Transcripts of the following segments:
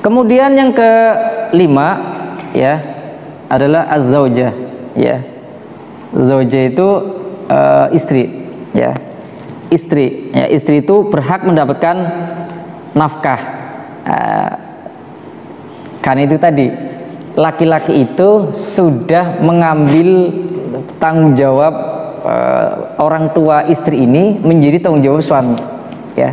Kemudian yang kelima ya adalah az-zaujah ya. Zaujah itu istri ya. Istri itu berhak mendapatkan nafkah. Karena itu tadi laki-laki itu sudah mengambil tanggung jawab orang tua istri ini menjadi tanggung jawab suami ya.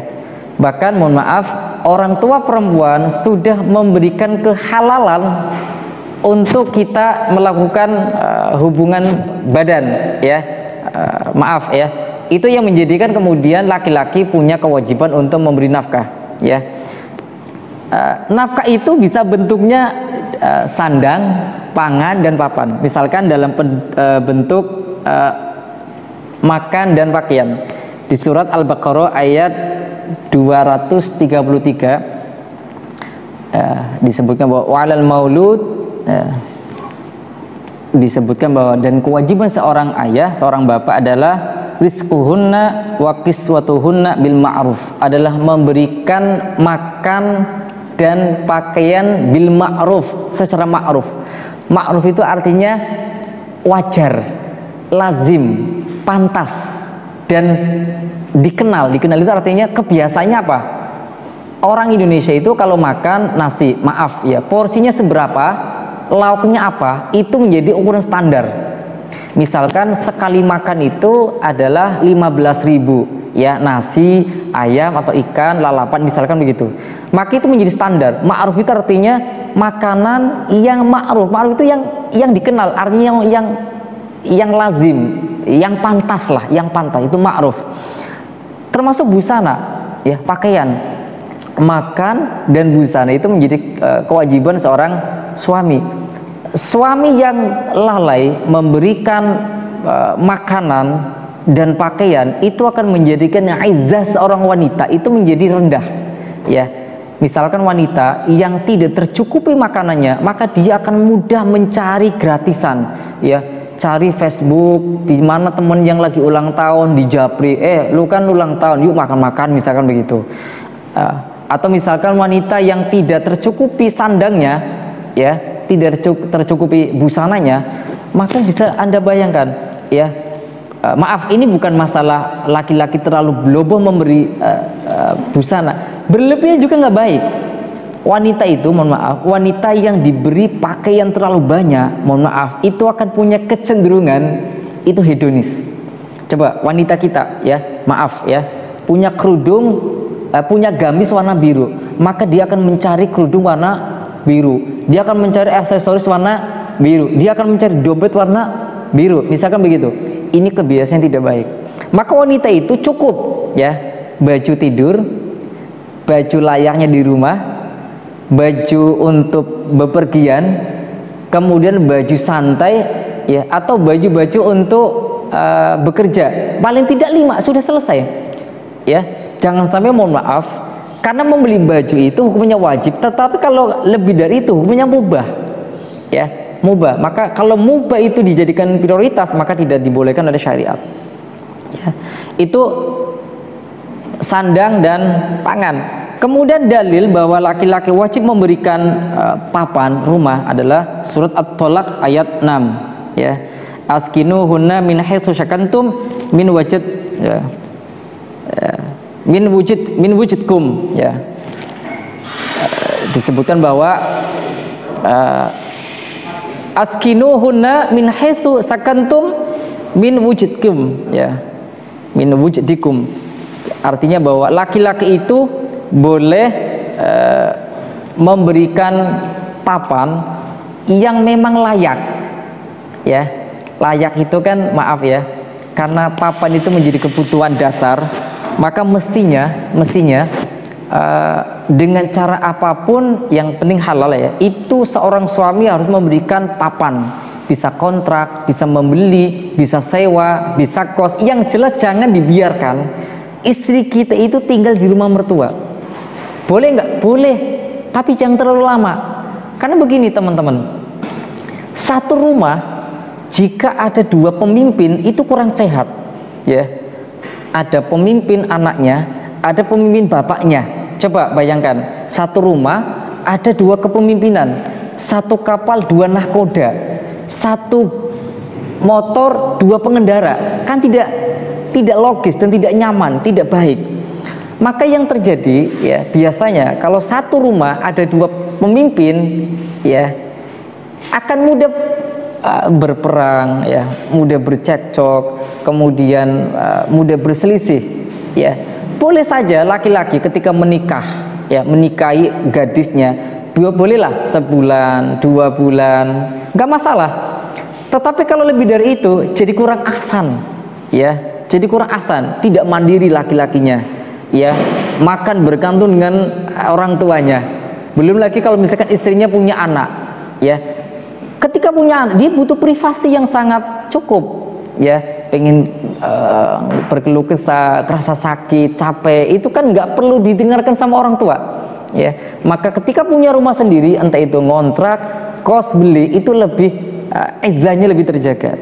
Bahkan mohon maaf, orang tua perempuan sudah memberikan kehalalan untuk kita melakukan hubungan badan ya. Maaf ya, itu yang menjadikan kemudian laki-laki punya kewajiban untuk memberi nafkah ya. Nafkah itu bisa bentuknya sandang, pangan, dan papan. Misalkan dalam bentuk makan dan pakaian. Di surat Al-Baqarah ayat 233 disebutkan bahwa wa'alal maulud, disebutkan bahwa dan kewajiban seorang ayah, seorang bapak adalah rizquhunna wa kiswatuhunna bil ma'ruf, adalah memberikan makan dan pakaian bil ma'ruf, secara ma'ruf. Ma'ruf itu artinya wajar, lazim, pantas, dan dikenal. Dikenal itu artinya kebiasaannya apa? Orang Indonesia itu kalau makan nasi, maaf ya, porsinya seberapa, lauknya apa, itu menjadi ukuran standar. Misalkan sekali makan itu adalah 15.000 ya, nasi, ayam atau ikan, lalapan, misalkan begitu. Maka itu menjadi standar. Ma'ruf itu artinya makanan yang ma'ruf. Ma'ruf itu yang dikenal, artinya yang lazim, yang pantas lah, yang pantas, itu ma'ruf. Termasuk busana ya, pakaian, makan dan busana itu menjadi kewajiban seorang suami. Suami yang lalai memberikan makanan dan pakaian itu akan menjadikan izzah seorang wanita itu menjadi rendah ya. Misalkan wanita yang tidak tercukupi makanannya, maka dia akan mudah mencari gratisan ya, cari Facebook di mana temen yang lagi ulang tahun di japri, lu kan ulang tahun, yuk makan-makan, misalkan begitu. Atau misalkan wanita yang tidak tercukupi sandangnya ya, tidak tercukupi busananya, maka bisa Anda bayangkan ya, maaf, ini bukan masalah laki-laki terlalu beloboh memberi busana, berlebihnya juga nggak baik. Wanita itu, mohon maaf, wanita yang diberi pakaian terlalu banyak, mohon maaf, itu akan punya kecenderungan itu hedonis. Coba wanita kita ya, maaf ya, punya kerudung, punya gamis warna biru, maka dia akan mencari kerudung warna biru, dia akan mencari aksesoris warna biru, dia akan mencari dompet warna biru, misalkan begitu. Ini kebiasaan yang tidak baik. Maka wanita itu cukup ya, baju tidur, baju layaknya di rumah, baju untuk bepergian, kemudian baju santai ya, atau baju-baju untuk bekerja, paling tidak 5 sudah selesai ya. Jangan sampai, mohon maaf, karena membeli baju itu hukumnya wajib, tetapi kalau lebih dari itu hukumnya mubah ya, mubah. Maka kalau mubah itu dijadikan prioritas, maka tidak dibolehkan oleh syariat ya. Itu sandang dan pangan. Kemudian dalil bahwa laki-laki wajib memberikan papan rumah adalah surat At-Tolak ayat 6 ya. Askinuhunna min haitsu syakantum min wajid ya. Min wujudkum ya. Disebutkan bahwa askinuhunna min haitsu sakantum min wujudkum ya. Min wujudikum. Artinya bahwa laki-laki itu boleh memberikan papan yang memang layak ya. Layak itu kan, maaf ya, karena papan itu menjadi kebutuhan dasar, maka mestinya dengan cara apapun yang penting halal ya, itu seorang suami harus memberikan papan. Bisa kontrak, bisa membeli, bisa sewa, bisa kos. Yang jelas jangan dibiarkan istri kita itu tinggal di rumah mertua. Boleh nggak? Boleh, tapi jangan terlalu lama. Karena begini teman-teman, satu rumah jika ada 2 pemimpin itu kurang sehat ya. Ada pemimpin anaknya, ada pemimpin bapaknya. Coba bayangkan, satu rumah ada dua kepemimpinan, satu kapal dua nahkoda, satu motor dua pengendara, kan tidak logis dan tidak nyaman, tidak baik. Maka yang terjadi ya biasanya kalau satu rumah ada dua pemimpin ya akan mudah berperang ya, mudah bercekcok, kemudian mudah berselisih ya. Boleh saja laki-laki ketika menikah ya, menikahi gadisnya bolehlah sebulan, 2 bulan, nggak masalah. Tetapi kalau lebih dari itu jadi kurang ahsan ya, jadi kurang ahsan, tidak mandiri laki-lakinya ya, makan bergantung dengan orang tuanya. Belum lagi kalau misalkan istrinya punya anak ya, ketika punya anak dia butuh privasi yang sangat cukup ya, pengen berkeluh kesah, kerasa sakit, capek, itu kan nggak perlu didengarkan sama orang tua ya. Maka ketika punya rumah sendiri, entah itu ngontrak, kos, beli, itu lebih izzahnya lebih terjaga.